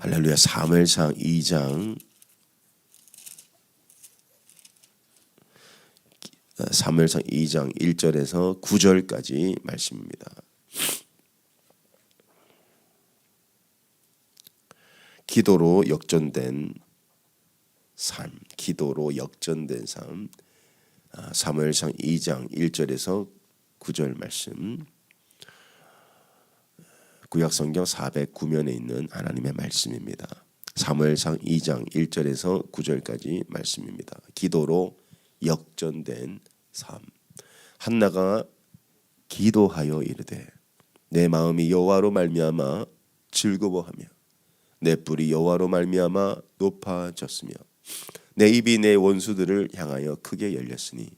할렐루야. 사무엘상 2장 1절에서 9절까지 말씀입니다. 기도로 역전된 삶, 사무엘상 2장 1절에서 9절 말씀. 구약성경 409면에 있는 하나님의 말씀입니다. 사무엘상 2장 1절에서 9절까지 말씀입니다. 기도로 역전된 삶. 한나가 기도하여 이르되 내 마음이 여호와로 말미암아 즐거워하며 내 뿔이 여호와로 말미암아 높아졌으며 내 입이 내 원수들을 향하여 크게 열렸으니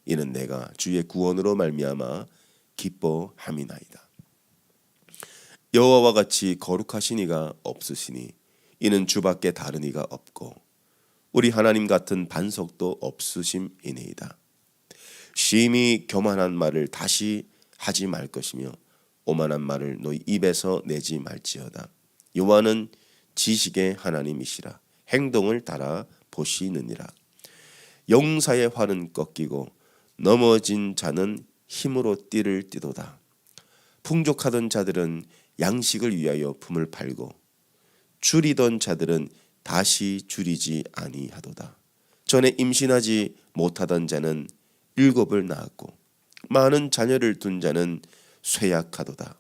이는 내가 주의 구원으로 말미암아 기뻐함이나이다. 여호와와 같이 거룩하신 이가 없으시니 이는 주밖에 다른 이가 없고 우리 하나님 같은 반석도 없으심이니이다. 심히 교만한 말을 다시 하지 말 것이며 오만한 말을 너희 입에서 내지 말지어다. 여호와는 지식의 하나님이시라. 행동을 따라 보시느니라. 용사의 활은 꺾이고 넘어진 자는 힘으로 띠를 띠도다. 풍족하던 자들은 양식을 위하여 품을 팔고 줄이던 자들은 다시 줄이지 아니하도다. 전에 임신하지 못하던 자는 7을 낳았고 많은 자녀를 둔 자는 쇠약하도다.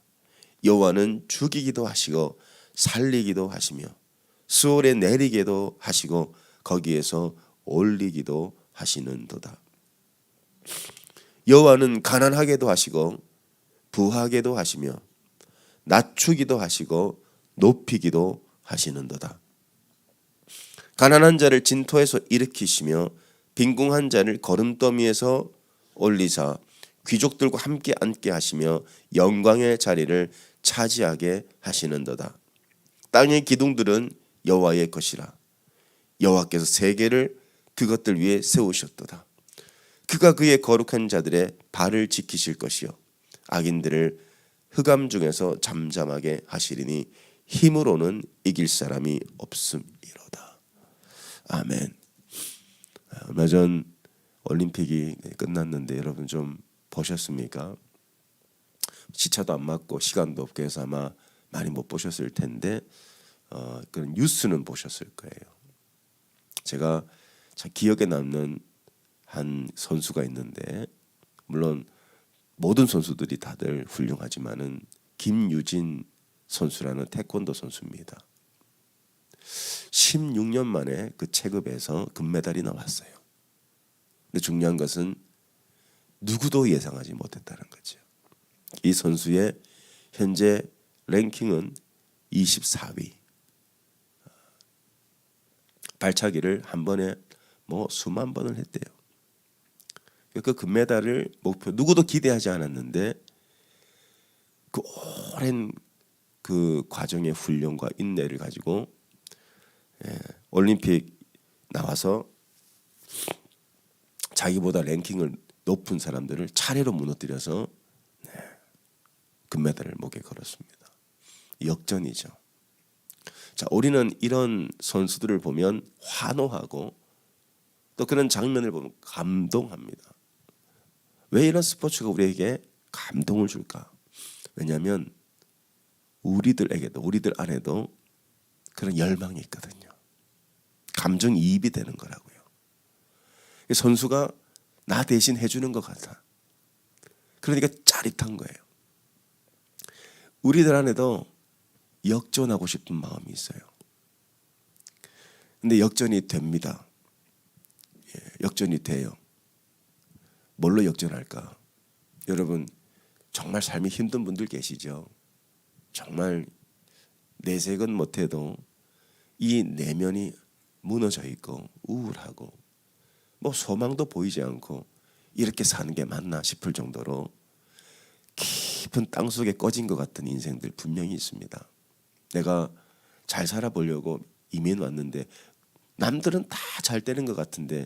여호와는 죽이기도 하시고 살리기도 하시며 수월에 내리게도 하시고 거기에서 올리기도 하시는도다. 여호와는 가난하게도 하시고 부하게도 하시며 낮추기도 하시고 높이기도 하시는도다. 가난한 자를 진토에서 일으키시며 빈궁한 자를 거름더미에서 올리사 귀족들과 함께 앉게 하시며 영광의 자리를 차지하게 하시는도다. 땅의 기둥들은 여호와의 것이라. 여호와께서 세계를 그것들 위에 세우셨도다. 그가 그의 거룩한 자들의 발을 지키실 것이요 악인들을 흑암 중에서 잠잠하게 하시리니 힘으로는 이길 사람이 없음이로다. 아멘. 얼마 전 올림픽이 끝났는데 여러분 좀 보셨습니까? 시차도 안 맞고 시간도 없고 해서 아마 많이 못 보셨을 텐데 그런 뉴스는 보셨을 거예요. 제가 참 기억에 남는 한 선수가 있는데 물론 모든 선수들이 다들 훌륭하지만은 김유진 선수라는 태권도 선수입니다. 16년 만에 그 체급에서 금메달이 나왔어요. 근데 중요한 것은 누구도 예상하지 못했다는 거죠. 이 선수의 현재 랭킹은 24위. 발차기를 한 번에 수만 번을 했대요. 그 금메달을 목표 누구도 기대하지 않았는데 그 오랜 그 과정의 훈련과 인내를 가지고 올림픽 나와서 자기보다 랭킹을 높은 사람들을 차례로 무너뜨려서 금메달을 목에 걸었습니다. 역전이죠. 자, 우리는 이런 선수들을 보면 환호하고 또 그런 장면을 보면 감동합니다. 왜 이런 스포츠가 우리에게 감동을 줄까? 왜냐하면 우리들 안에도 그런 열망이 있거든요. 감정이입이 되는 거라고요. 선수가 나 대신 해주는 것 같아. 그러니까 짜릿한 거예요. 우리들 안에도 역전하고 싶은 마음이 있어요. 근데 역전이 됩니다. 역전이 돼요. 뭘로 역전할까? 여러분 정말 삶이 힘든 분들 계시죠? 정말 내색은 못해도 이 내면이 무너져 있고 우울하고 소망도 보이지 않고 이렇게 사는 게 맞나 싶을 정도로 깊은 땅속에 꺼진 것 같은 인생들 분명히 있습니다. 내가 잘 살아보려고 이민 왔는데 남들은 다 잘 되는 것 같은데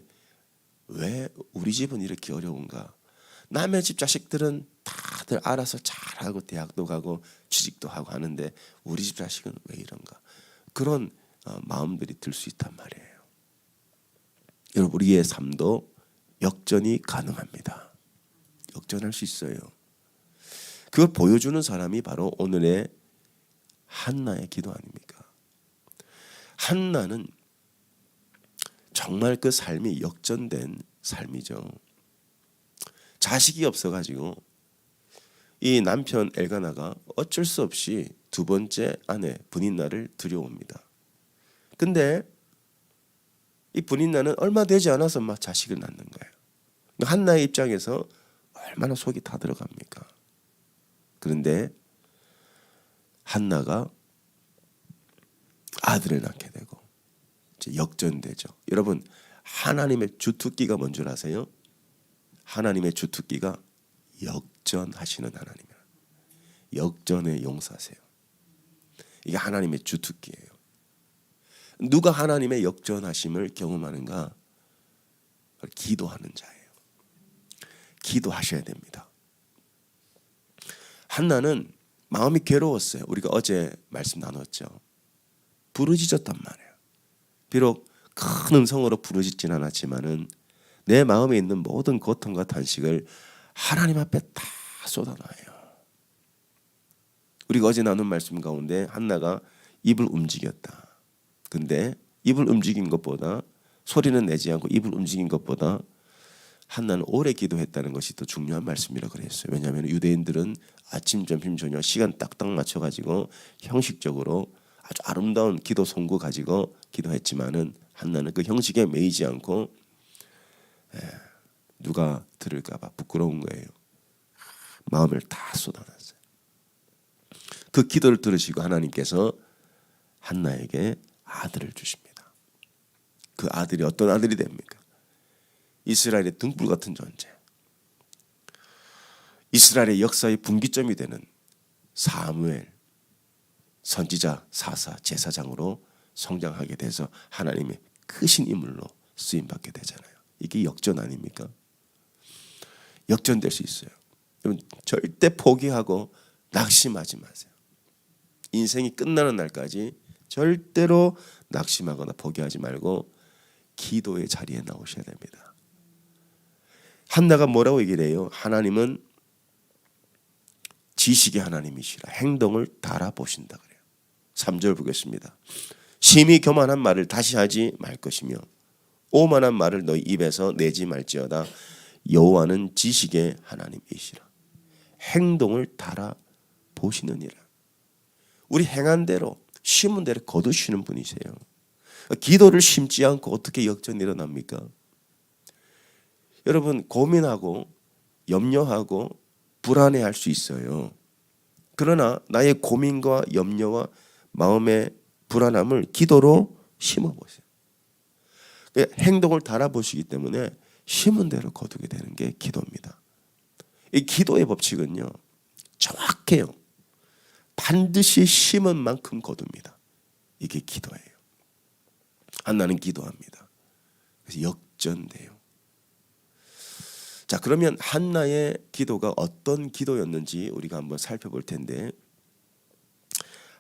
왜 우리 집은 이렇게 어려운가? 남의 집 자식들은 다들 알아서 잘하고 대학도 가고 취직도 하고 하는데 우리 집 자식은 왜 이런가? 그런 마음들이 들 수 있단 말이에요. 여러분, 우리의 삶도 역전이 가능합니다. 역전할 수 있어요. 그걸 보여주는 사람이 바로 오늘의 한나의 기도 아닙니까? 한나는 정말 그 삶이 역전된 삶이죠. 자식이 없어가지고 이 남편 엘가나가 어쩔 수 없이 두 번째 아내 브닌나를 들여옵니다. 근데 이 브닌나는 얼마 되지 않아서 막 자식을 낳는 거예요. 한나의 입장에서 얼마나 속이 다 들어갑니까? 그런데 한나가 아들을 낳게 되고 이제 역전되죠. 여러분, 하나님의 주특기가 뭔 줄 아세요? 하나님의 주특기가 역전하시는 하나님이에요. 역전의 용사세요. 이게 하나님의 주특기예요. 누가 하나님의 역전하심을 경험하는가? 기도하는 자예요. 기도하셔야 됩니다. 한나는 마음이 괴로웠어요. 우리가 어제 말씀 나눴죠. 부르짖었단 말이에요. 비록 큰 음성으로 부르짖진 않았지만은 내 마음에 있는 모든 고통과 탄식을 하나님 앞에 다 쏟아놔요. 우리가 어제 나눈 말씀 가운데 한나가 입을 움직였다. 근데 입을 움직인 것보다, 소리는 내지 않고 입을 움직인 것보다 한나는 오래 기도했다는 것이 더 중요한 말씀이라고 그랬어요. 왜냐하면 유대인들은 아침, 점심, 저녁 시간 딱딱 맞춰가지고 형식적으로 아주 아름다운 기도 송구 가지고 기도했지만은 한나는 그 형식에 매이지 않고 누가 들을까봐 부끄러운 거예요. 마음을 다 쏟아놨어요. 그 기도를 들으시고 하나님께서 한나에게 아들을 주십니다. 그 아들이 어떤 아들이 됩니까? 이스라엘의 등불 같은 존재, 이스라엘의 역사의 분기점이 되는 사무엘 선지자, 사사, 제사장으로 성장하게 돼서 하나님의 크신 인물로 쓰임받게 되잖아요. 이게 역전 아닙니까? 역전될 수 있어요. 여러분, 절대 포기하고 낙심하지 마세요. 인생이 끝나는 날까지 절대로 낙심하거나 포기하지 말고 기도의 자리에 나오셔야 됩니다. 한나가 뭐라고 얘기를 해요? 하나님은 지식의 하나님이시라 행동을 달아보신다 그래요. 3절 보겠습니다. 심히 교만한 말을 다시 하지 말 것이며 오만한 말을 너희 입에서 내지 말지어다. 여호와는 지식의 하나님이시라. 행동을 달아보시느니라. 우리 행한 대로 심은 대로 거두시는 분이세요. 기도를 심지 않고 어떻게 역전이 일어납니까? 여러분, 고민하고 염려하고 불안해할 수 있어요. 그러나 나의 고민과 염려와 마음의 불안함을 기도로 심어보세요. 행동을 달아보시기 때문에 심은 대로 거두게 되는 게 기도입니다. 이 기도의 법칙은요, 정확해요. 반드시 심은 만큼 거둡니다. 이게 기도예요. 한나는 기도합니다. 그래서 역전돼요. 자, 그러면 한나의 기도가 어떤 기도였는지 우리가 한번 살펴볼 텐데,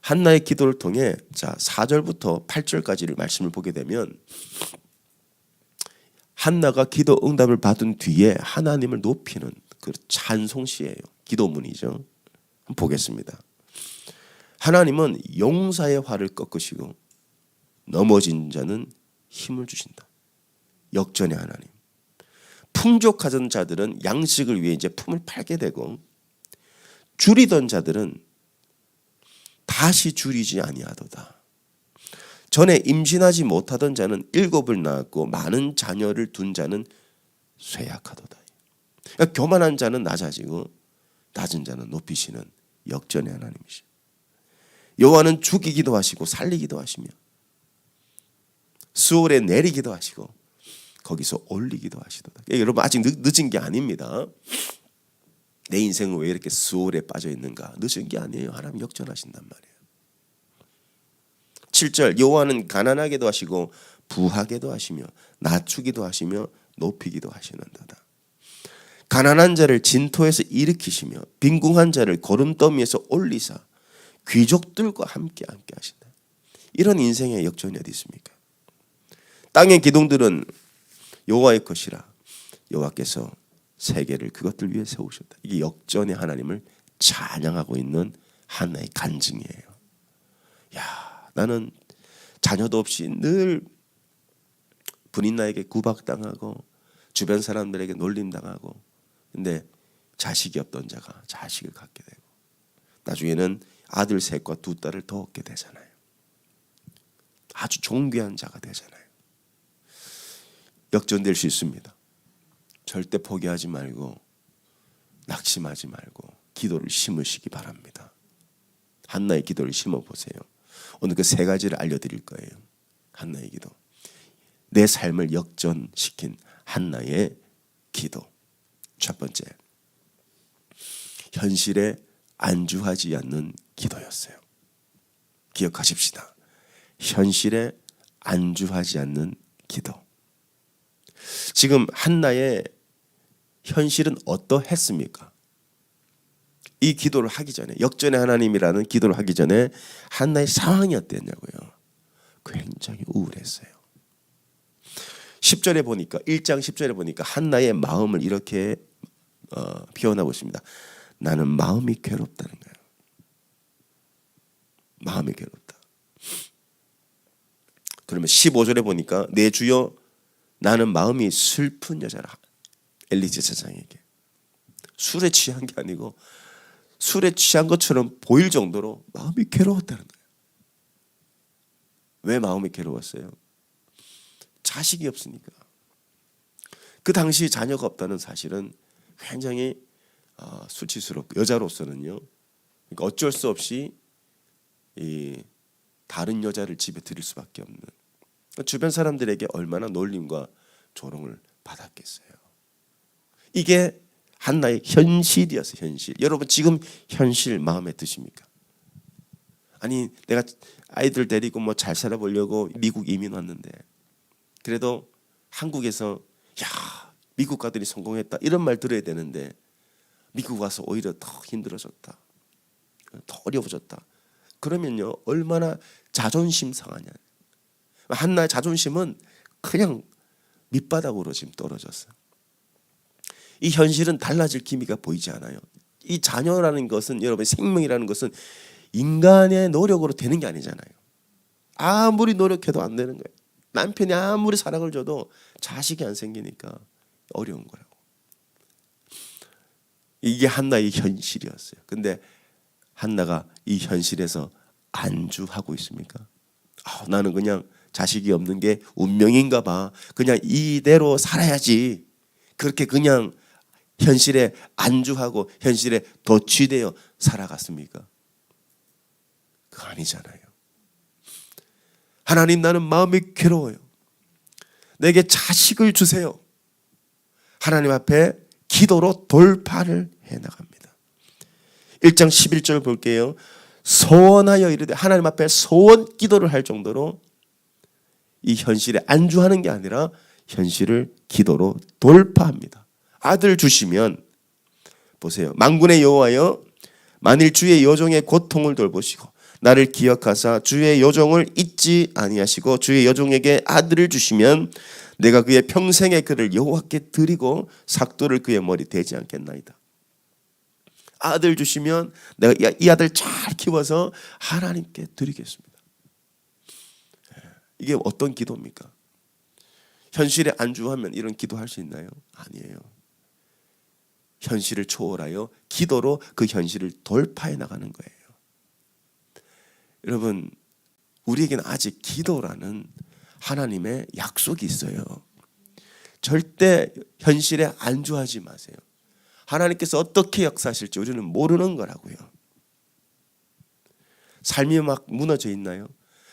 한나의 기도를 통해 자 4절부터 8절까지를 말씀을 보게 되면 한나가 기도 응답을 받은 뒤에 하나님을 높이는 그 찬송시예요. 기도문이죠. 한번 보겠습니다. 하나님은 용사의 활을 꺾으시고 넘어진 자는 힘을 주신다. 역전의 하나님. 풍족하던 자들은 양식을 위해 이제 품을 팔게 되고 줄이던 자들은 다시 줄이지 아니하도다. 전에 임신하지 못하던 자는 7을 낳았고 많은 자녀를 둔 자는 쇠약하도다. 그러니까 교만한 자는 낮아지고 낮은 자는 높이시는 역전의 하나님이시죠. 여호와는 죽이기도 하시고 살리기도 하시며 수월에 내리기도 하시고 거기서 올리기도 하시도다. 여러분, 아직 늦은 게 아닙니다. 내 인생은 왜 이렇게 수월에 빠져 있는가? 늦은 게 아니에요. 하나님 역전하신단 말이에요. 7절 여호와는 가난하게도 하시고 부하게도 하시며 낮추기도 하시며 높이기도 하시는도다. 가난한 자를 진토에서 일으키시며 빈궁한 자를 거름더미에서 올리사 귀족들과 함께 하신다. 이런 인생의 역전이 어디 있습니까? 땅의 기둥들은 여호와의 것이라 여호와께서 세계를 그것들 위해 세우셨다. 이게 역전의 하나님을 찬양하고 있는 하나의 간증이에요. 야, 나는 자녀도 없이 늘 부인 나에게 구박당하고 주변 사람들에게 놀림당하고, 근데 자식이 없던 자가 자식을 갖게 되고 나중에는 아들 셋과 두 딸을 더 얻게 되잖아요. 아주 존귀한 자가 되잖아요. 역전될 수 있습니다. 절대 포기하지 말고 낙심하지 말고 기도를 심으시기 바랍니다. 한나의 기도를 심어보세요. 오늘 그 세 가지를 알려드릴 거예요. 한나의 기도. 내 삶을 역전시킨 한나의 기도. 첫 번째, 현실에 안주하지 않는 기도였어요. 기억하십시다. 현실에 안주하지 않는 기도. 지금 한나의 현실은 어떠했습니까? 이 기도를 하기 전에, 역전의 하나님이라는 기도를 하기 전에 한나의 상황이 어땠냐고요? 굉장히 우울했어요. 10절에 보니까, 1장 10절에 보니까 한나의 마음을 이렇게 표현하고 있습니다. 나는 마음이 괴롭다는 거예요. 마음이 괴롭다. 그러면 15절에 보니까 내 주여 나는 마음이 슬픈 여자라. 엘리제 제사장에게 술에 취한 게 아니고 술에 취한 것처럼 보일 정도로 마음이 괴로웠다는 거예요. 왜 마음이 괴로웠어요? 자식이 없으니까. 그 당시 자녀가 없다는 사실은 굉장히 수치스럽고, 여자로서는요, 그러니까 어쩔 수 없이 이 다른 여자를 집에 들일 수밖에 없는, 주변 사람들에게 얼마나 놀림과 조롱을 받았겠어요. 이게 한나의 현실이었어요. 현실. 여러분 지금 현실 마음에 드십니까? 아니 내가 아이들 데리고 뭐 잘 살아보려고 미국 이민 왔는데 그래도 한국에서 야 미국 가더니 성공했다 이런 말 들어야 되는데 미국 와서 오히려 더 힘들어졌다, 더 어려워졌다. 그러면요 얼마나 자존심 상하냐. 한나의 자존심은 그냥 밑바닥으로 지금 떨어졌어요. 이 현실은 달라질 기미가 보이지 않아요. 이 자녀라는 것은, 여러분 생명이라는 것은 인간의 노력으로 되는 게 아니잖아요. 아무리 노력해도 안 되는 거예요. 남편이 아무리 사랑을 줘도 자식이 안 생기니까 어려운 거라고. 이게 한나의 현실이었어요. 근데 한나가 이 현실에서 안주하고 있습니까? 나는 그냥 자식이 없는 게 운명인가 봐. 그냥 이대로 살아야지. 그렇게 그냥 현실에 안주하고 현실에 도취되어 살아갔습니까? 그거 아니잖아요. 하나님 나는 마음이 괴로워요. 내게 자식을 주세요. 하나님 앞에 기도로 돌파를 해나갑니다. 1장 11절 볼게요. 소원하여 이르되, 하나님 앞에 소원 기도를 할 정도로 이 현실에 안주하는 게 아니라 현실을 기도로 돌파합니다. 아들 주시면, 보세요. 만군의 여호와여 만일 주의 여종의 고통을 돌보시고 나를 기억하사 주의 여종을 잊지 아니하시고 주의 여종에게 아들을 주시면 내가 그의 평생의 그를 여호와께 드리고 삭도를 그의 머리 대지 않겠나이다. 아들 주시면 내가 이 아들 잘 키워서 하나님께 드리겠습니다. 이게 어떤 기도입니까? 현실에 안주하면 이런 기도할 수 있나요? 아니에요. 현실을 초월하여 기도로 그 현실을 돌파해 나가는 거예요. 여러분, 우리에게는 아직 기도라는 하나님의 약속이 있어요. 절대 현실에 안주하지 마세요. 하나님께서 어떻게 역사하실지 우리는 모르는 거라고요. 삶이 막 무너져 있나요?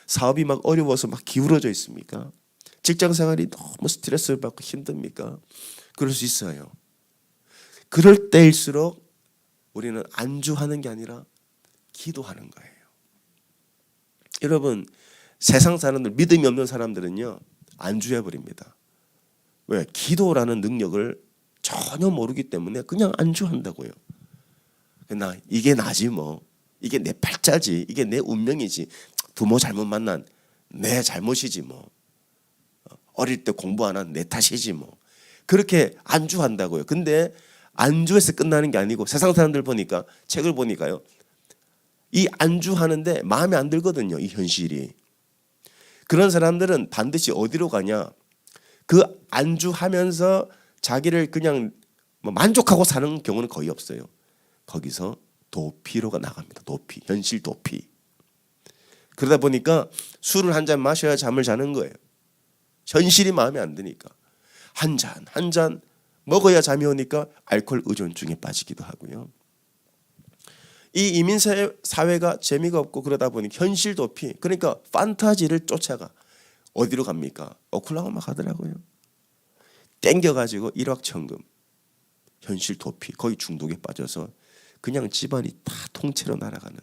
사업이 막 어려워서 막 기울어져 있습니까? 직장 생활이 너무 스트레스를 받고 힘듭니까? 그럴 수 있어요. 그럴 때일수록 우리는 안주하는 게 아니라 기도하는 거예요. 여러분, 세상 사람들, 믿음이 없는 사람들은요 안주해버립니다. 왜? 기도라는 능력을 전혀 모르기 때문에 그냥 안주한다고요. 이게 나지 뭐, 이게 내 팔자지, 이게 내 운명이지, 부모 잘못 만난 내 잘못이지 뭐. 어릴 때 공부 안 한 내 탓이지 뭐. 그렇게 안주한다고요. 근데 안주에서 끝나는 게 아니고 세상 사람들 보니까 책을 보니까요. 이 안주하는데 마음에 안 들거든요. 이 현실이. 그런 사람들은 반드시 어디로 가냐. 그 안주하면서 자기를 그냥 만족하고 사는 경우는 거의 없어요. 거기서 도피로가 나갑니다. 도피. 현실 도피. 그러다 보니까 술을 한 잔 마셔야 잠을 자는 거예요. 현실이 마음에 안 드니까. 한 잔 먹어야 잠이 오니까 알코올 의존증에 빠지기도 하고요. 이 이민 사회가 재미가 없고 그러다 보니 현실 도피. 그러니까 판타지를 쫓아가. 어디로 갑니까? 오클라호마 가더라고요. 땡겨가지고 일확천금. 현실 도피. 거의 중독에 빠져서 그냥 집안이 다 통째로 날아가는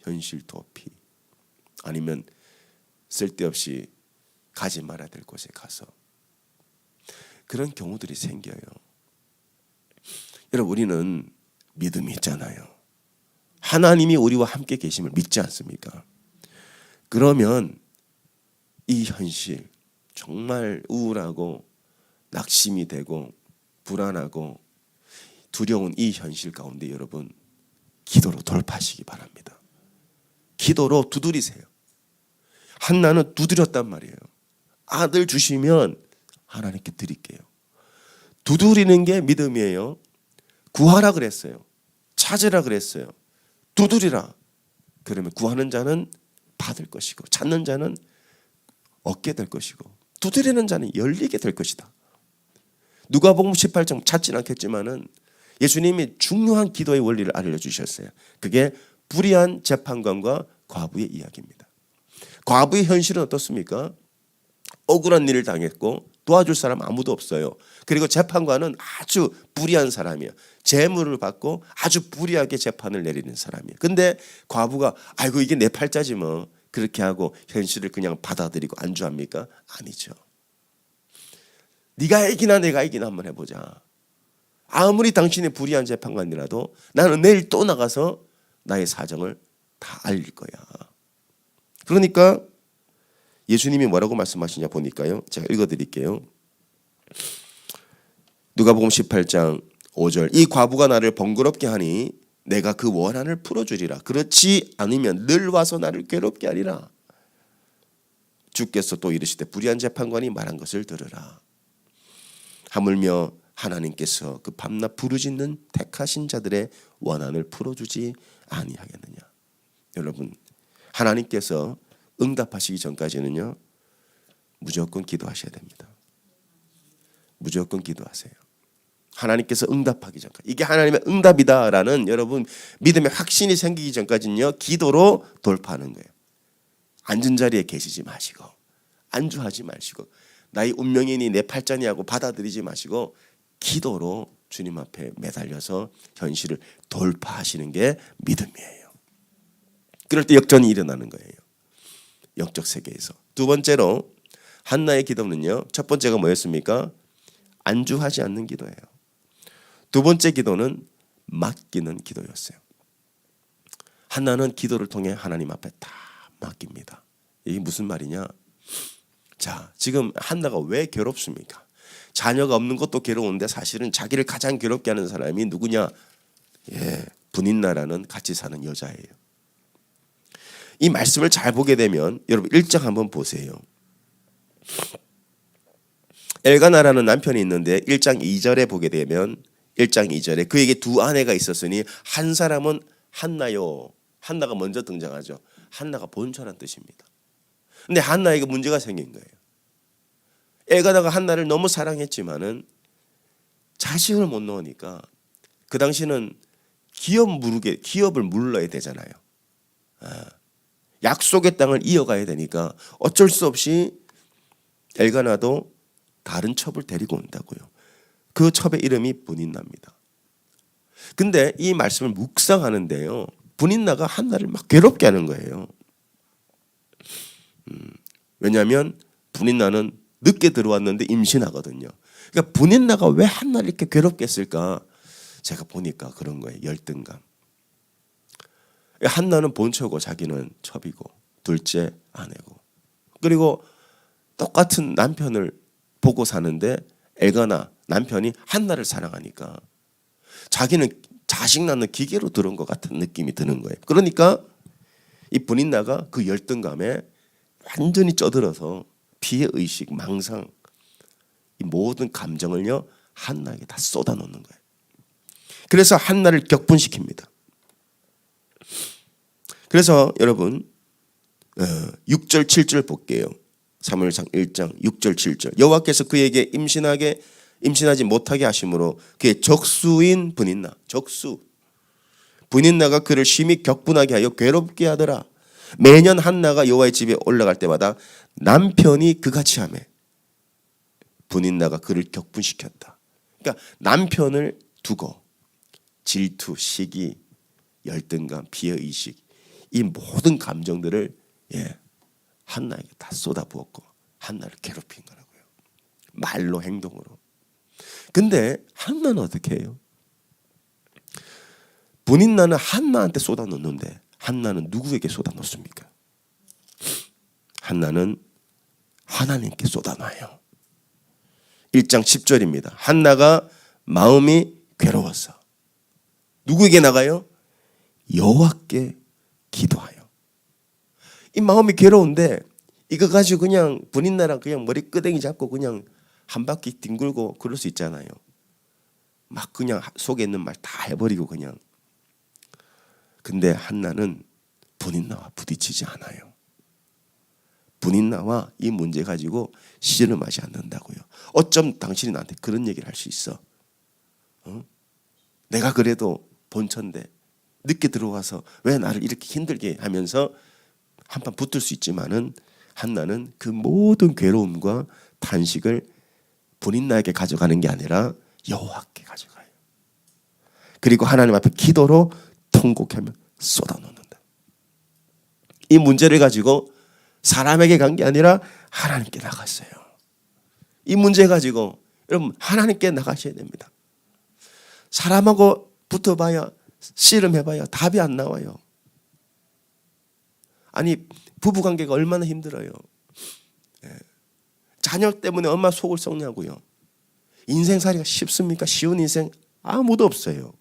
현실 도피. 아니면 쓸데없이 가지 말아야 될 곳에 가서 그런 경우들이 생겨요. 여러분 우리는 믿음이 있잖아요. 하나님이 우리와 함께 계심을 믿지 않습니까? 그러면 이 현실 정말 우울하고 낙심이 되고 불안하고 두려운 이 현실 가운데 여러분 기도로 돌파하시기 바랍니다. 기도로 두드리세요. 한나는 두드렸단 말이에요. 아들 주시면 하나님께 드릴게요. 두드리는 게 믿음이에요. 구하라 그랬어요. 찾으라 그랬어요. 두드리라. 그러면 구하는 자는 받을 것이고 찾는 자는 얻게 될 것이고 두드리는 자는 열리게 될 것이다. 누가복음 18장 찾지는 않겠지만은 예수님이 중요한 기도의 원리를 알려주셨어요. 그게 불의한 재판관과 과부의 이야기입니다. 과부의 현실은 어떻습니까? 억울한 일을 당했고 도와줄 사람 아무도 없어요. 그리고 재판관은 아주 불의한 사람이에요. 재물을 받고 아주 불의하게 재판을 내리는 사람이에요. 근데 과부가 아이고 이게 내 팔자지 뭐 그렇게 하고 현실을 그냥 받아들이고 안주합니까? 아니죠. 네가 이기나 내가 이기나 한번 해보자. 아무리 당신이 불의한 재판관이라도 나는 내일 또 나가서 나의 사정을 다 알릴 거야. 그러니까 예수님이 뭐라고 말씀하시냐 보니까요. 제가 읽어드릴게요. 누가복음 18장 5절 이 과부가 나를 번거롭게 하니 내가 그 원한을 풀어주리라. 그렇지 않으면 늘 와서 나를 괴롭게 하리라. 주께서 또 이르시되 불의한 재판관이 말한 것을 들으라. 하물며 하나님께서 그 밤낮 부르짖는 택하신 자들의 원한을 풀어주지 아니하겠느냐. 여러분 하나님께서 응답하시기 전까지는요 무조건 기도하셔야 됩니다. 무조건 기도하세요. 하나님께서 응답하기 전까지 이게 하나님의 응답이다라는 여러분 믿음의 확신이 생기기 전까지는요 기도로 돌파하는 거예요. 앉은 자리에 계시지 마시고 안주하지 마시고 나의 운명이니 내 팔자니 하고 받아들이지 마시고 기도로 주님 앞에 매달려서 현실을 돌파하시는 게 믿음이에요. 그럴 때 역전이 일어나는 거예요. 영적 세계에서. 두 번째로 한나의 기도는요. 첫 번째가 뭐였습니까? 안주하지 않는 기도예요. 두 번째 기도는 맡기는 기도였어요. 한나는 기도를 통해 하나님 앞에 다 맡깁니다. 이게 무슨 말이냐? 자, 지금 한나가 왜 괴롭습니까? 자녀가 없는 것도 괴로운데 사실은 자기를 가장 괴롭게 하는 사람이 누구냐? 분인나라는 같이 사는 여자예요. 이 말씀을 잘 보게 되면 여러분 1장 한번 보세요. 엘가나라는 남편이 있는데 1장 2절에 보게 되면 1장 2절에 그에게 두 아내가 있었으니 한 사람은 한나요. 한나가 먼저 등장하죠. 한나가 본처란 뜻입니다. 근데 한나에게 문제가 생긴 거예요. 엘가나가 한나를 너무 사랑했지만은 자식을 못 낳으니까 그 당시는 기업을 물러야 되잖아요. 약속의 땅을 이어가야 되니까 어쩔 수 없이 엘가나도 다른 첩을 데리고 온다고요. 그 첩의 이름이 분인나입니다. 근데 이 말씀을 묵상하는데요. 분인나가 한나를 막 괴롭게 하는 거예요. 왜냐하면 분인나는 늦게 들어왔는데 임신하거든요. 그러니까 분인나가 왜 한나를 이렇게 괴롭게 했을까? 제가 보니까 그런 거예요. 열등감. 한나는 본처고 자기는 첩이고 둘째 아내고. 그리고 똑같은 남편을 보고 사는데 엘가나 남편이 한나를 사랑하니까 자기는 자식 낳는 기계로 들어온 것 같은 느낌이 드는 거예요. 그러니까 이 분인나가 그 열등감에 완전히 쩌들어서 피해의식, 망상, 이 모든 감정을요 한나에게 다 쏟아놓는 거예요. 그래서 한나를 격분시킵니다. 그래서 여러분 6절 7절 볼게요. 사무엘상 1장 6절 7절. 여호와께서 그에게 임신하지 못하게 하심으로 그의 적수인 분인나, 적수 분인나가 그를 심히 격분하게 하여 괴롭게 하더라. 매년 한나가 여호와의 집에 올라갈 때마다 남편이 그같이 하며 분인나가 그를 격분시켰다. 그러니까 남편을 두고 질투, 시기, 열등감, 피해의식 이 모든 감정들을 한나에게 다 쏟아부었고 한나를 괴롭힌 거라고요. 말로 행동으로. 근데 한나는 어떻게 해요? 분인나는 한나한테 쏟아놓는데 한나는 누구에게 쏟아놓습니까? 한나는 하나님께 쏟아놔요. 1장 10절입니다. 한나가 마음이 괴로워서 누구에게 나가요? 여호와께 기도하여. 이 마음이 괴로운데 이거 가지고 그냥 분인나랑 그냥 머리끄댕이 잡고 그냥 한 바퀴 뒹굴고 그럴 수 있잖아요. 막 그냥 속에 있는 말 다 해버리고 그냥. 근데 한나는 분인나와 부딪히지 않아요. 분인나와 이 문제 가지고 씨름하지 않는다고요. 어쩜 당신이 나한테 그런 얘기를 할 수 있어? 내가 그래도 본처인데 늦게 들어와서 왜 나를 이렇게 힘들게 하면서 한판 붙을 수 있지만은 한나는 그 모든 괴로움과 탄식을 분인나에게 가져가는 게 아니라 여호와께 가져가요. 그리고 하나님 앞에 기도로 통곡하며 쏟아놓는다. 이 문제를 가지고 사람에게 간 게 아니라 하나님께 나갔어요. 이 문제 가지고 여러분 하나님께 나가셔야 됩니다. 사람하고 붙어봐야 씨름해봐야 답이 안 나와요. 아니 부부관계가 얼마나 힘들어요. 자녀 때문에 엄마 속을 썩냐고요. 인생살이가 쉽습니까? 쉬운 인생 아무도 없어요.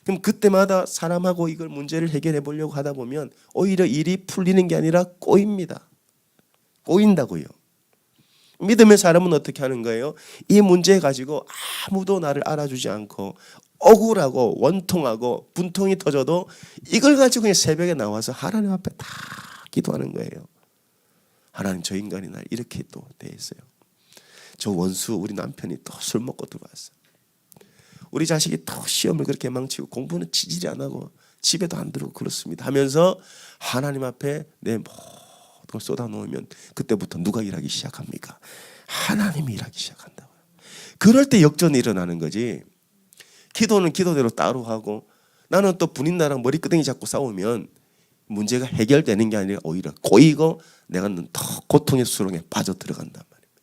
그럼 그때마다 사람하고 이걸 문제를 해결해 보려고 하다 보면 오히려 일이 풀리는 게 아니라 꼬입니다. 꼬인다고요. 믿음의 사람은 어떻게 하는 거예요? 이 문제 가지고 아무도 나를 알아주지 않고 억울하고 원통하고 분통이 터져도 이걸 가지고 그냥 새벽에 나와서 하나님 앞에 다 기도하는 거예요. 하나님 저 인간이 날 이렇게 또 대했어요. 저 원수 우리 남편이 또 술 먹고 들어왔어요. 우리 자식이 또 시험을 그렇게 망치고 공부는 지질이 안 하고 집에도 안 들어오고 그렇습니다 하면서 하나님 앞에 내 모든 걸 쏟아놓으면 그때부터 누가 일하기 시작합니까? 하나님이 일하기 시작한다고요. 그럴 때 역전이 일어나는 거지. 기도는 기도대로 따로 하고 나는 또 분인나랑 머리끄댕이 잡고 싸우면 문제가 해결되는 게 아니라 오히려 꼬이고 내가 더 고통의 수렁에 빠져 들어간단 말입니다.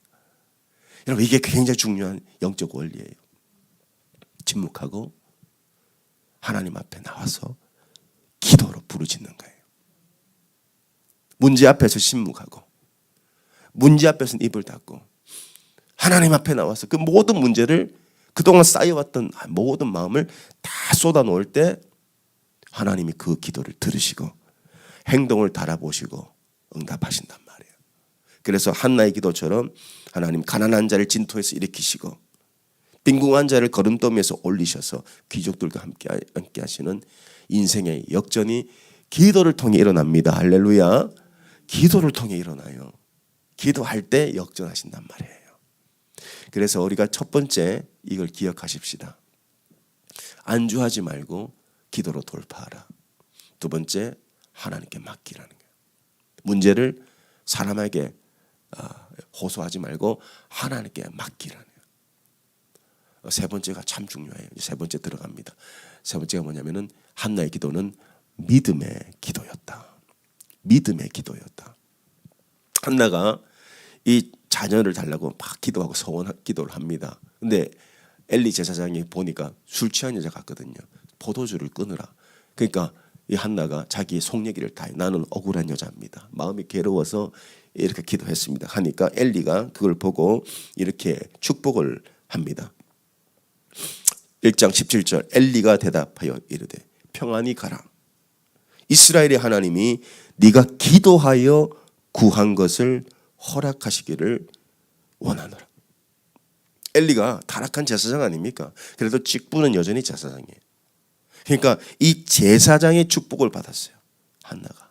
여러분 이게 굉장히 중요한 영적 원리예요. 침묵하고 하나님 앞에 나와서 기도로 부르짖는 거예요. 문제 앞에서 침묵하고 문제 앞에서는 입을 닫고 하나님 앞에 나와서 그 모든 문제를 그동안 쌓여왔던 모든 마음을 다 쏟아놓을 때 하나님이 그 기도를 들으시고 행동을 달아보시고 응답하신단 말이에요. 그래서 한나의 기도처럼 하나님 가난한 자를 진토에서 일으키시고 빈궁한 자를 거름더미에서 올리셔서 귀족들과 함께 하시는 인생의 역전이 기도를 통해 일어납니다. 할렐루야. 기도를 통해 일어나요. 기도할 때 역전하신단 말이에요. 그래서 우리가 첫 번째 이걸 기억하십시다. 안주하지 말고 기도로 돌파하라. 두 번째 하나님께 맡기라는 거예요. 문제를 사람에게 호소하지 말고 하나님께 맡기라는 거예요. 세 번째가 참 중요해요. 세 번째 들어갑니다. 세 번째가 뭐냐면은 한나의 기도는 믿음의 기도였다. 믿음의 기도였다. 한나가 이 자녀를 달라고 막 기도하고 서원 기도를 합니다. 근데 엘리 제사장이 보니까 술 취한 여자 같거든요. 포도주를 끊으라. 그러니까 이 한나가 자기의 속 얘기를 다 해요. 나는 억울한 여자입니다. 마음이 괴로워서 이렇게 기도했습니다. 하니까 엘리가 그걸 보고 이렇게 축복을 합니다. 1장 17절 엘리가 대답하여 이르되 평안히 가라. 이스라엘의 하나님이 네가 기도하여 구한 것을 허락하시기를 원하노라. 엘리가 타락한 제사장 아닙니까? 그래도 직분은 여전히 제사장이에요. 그러니까 이 제사장의 축복을 받았어요. 한나가.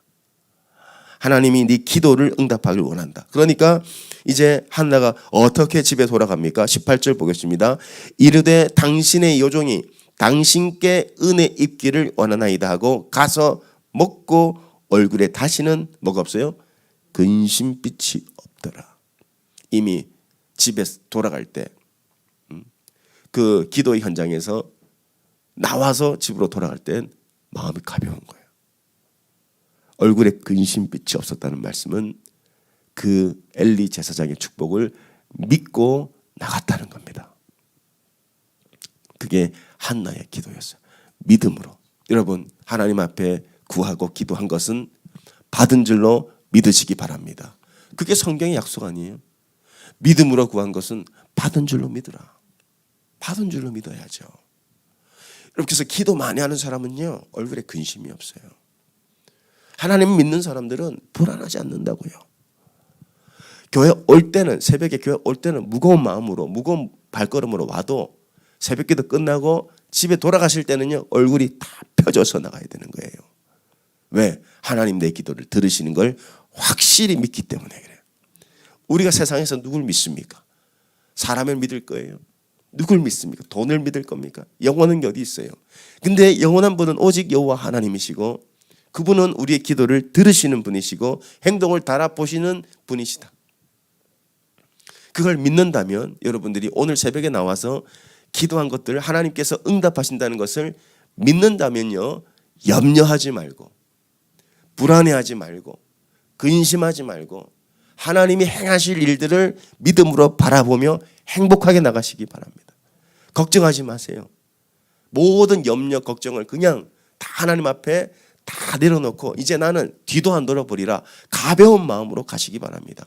하나님이 네 기도를 응답하길 원한다. 그러니까 이제 한나가 어떻게 집에 돌아갑니까? 18절 보겠습니다. 이르되 당신의 여종이 당신께 은혜 입기를 원하나이다 하고 가서 먹고 얼굴에 다시는 뭐가 없어요? 근심빛이 없더라. 이미 집에 돌아갈 때 그 기도의 현장에서 나와서 집으로 돌아갈 땐 마음이 가벼운 거예요. 얼굴에 근심빛이 없었다는 말씀은 그 엘리 제사장의 축복을 믿고 나갔다는 겁니다. 그게 한나의 기도였어요. 믿음으로. 여러분 하나님 앞에 구하고 기도한 것은 받은 줄로 믿으시기 바랍니다. 그게 성경의 약속 아니에요? 믿음으로 구한 것은 받은 줄로 믿으라. 받은 줄로 믿어야죠. 이렇게 해서 기도 많이 하는 사람은요 얼굴에 근심이 없어요. 하나님 믿는 사람들은 불안하지 않는다고요. 교회 올 때는 새벽에 교회 올 때는 무거운 마음으로 무거운 발걸음으로 와도 새벽기도 끝나고 집에 돌아가실 때는요 얼굴이 다 펴져서 나가야 되는 거예요. 왜? 하나님 내 기도를 들으시는 걸 확실히 믿기 때문에 그래요. 우리가 세상에서 누굴 믿습니까? 사람을 믿을 거예요. 누굴 믿습니까? 돈을 믿을 겁니까? 영원한 게 어디 있어요? 근데 영원한 분은 오직 여호와 하나님이시고 그분은 우리의 기도를 들으시는 분이시고 행동을 달아보시는 분이시다. 그걸 믿는다면 여러분들이 오늘 새벽에 나와서 기도한 것들을 하나님께서 응답하신다는 것을 믿는다면요 염려하지 말고 불안해하지 말고 근심하지 말고 하나님이 행하실 일들을 믿음으로 바라보며 행복하게 나가시기 바랍니다. 걱정하지 마세요. 모든 염려 걱정을 그냥 다 하나님 앞에 다 내려놓고 이제 나는 뒤도 안 돌아보리라 가벼운 마음으로 가시기 바랍니다.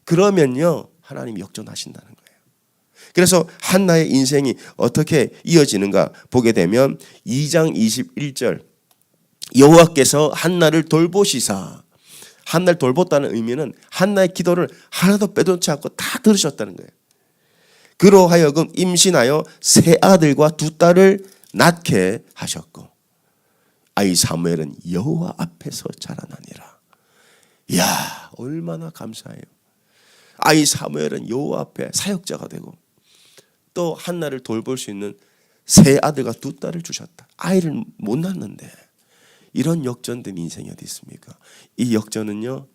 그러면요 하나님이 역전하신다는 거예요. 그래서 한나의 인생이 어떻게 이어지는가 보게 되면 2장 21절 여호와께서 한나를 돌보시사. 한나를 돌봤다는 의미는 한나의 기도를 하나도 빼놓지 않고 다 들으셨다는 거예요. 그로 하여금 임신하여 세 아들과 두 딸을 낳게 하셨고 아이 사무엘은 여호와 앞에서 자라나니라. 이야 얼마나 감사해요. 아이 사무엘은 여호와 앞에 사역자가 되고 또 한나를 돌볼 수 있는 세 아들과 두 딸을 주셨다. 아이를 못 낳는데 이런 역전된 인생이 어디 있습니까? 이 역전은요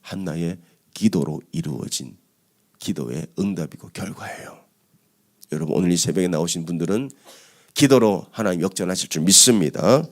한나의 기도로 이루어진 기도의 응답이고 결과예요. 여러분 오늘 이 새벽에 나오신 분들은 기도로 하나님 역전하실 줄 믿습니다.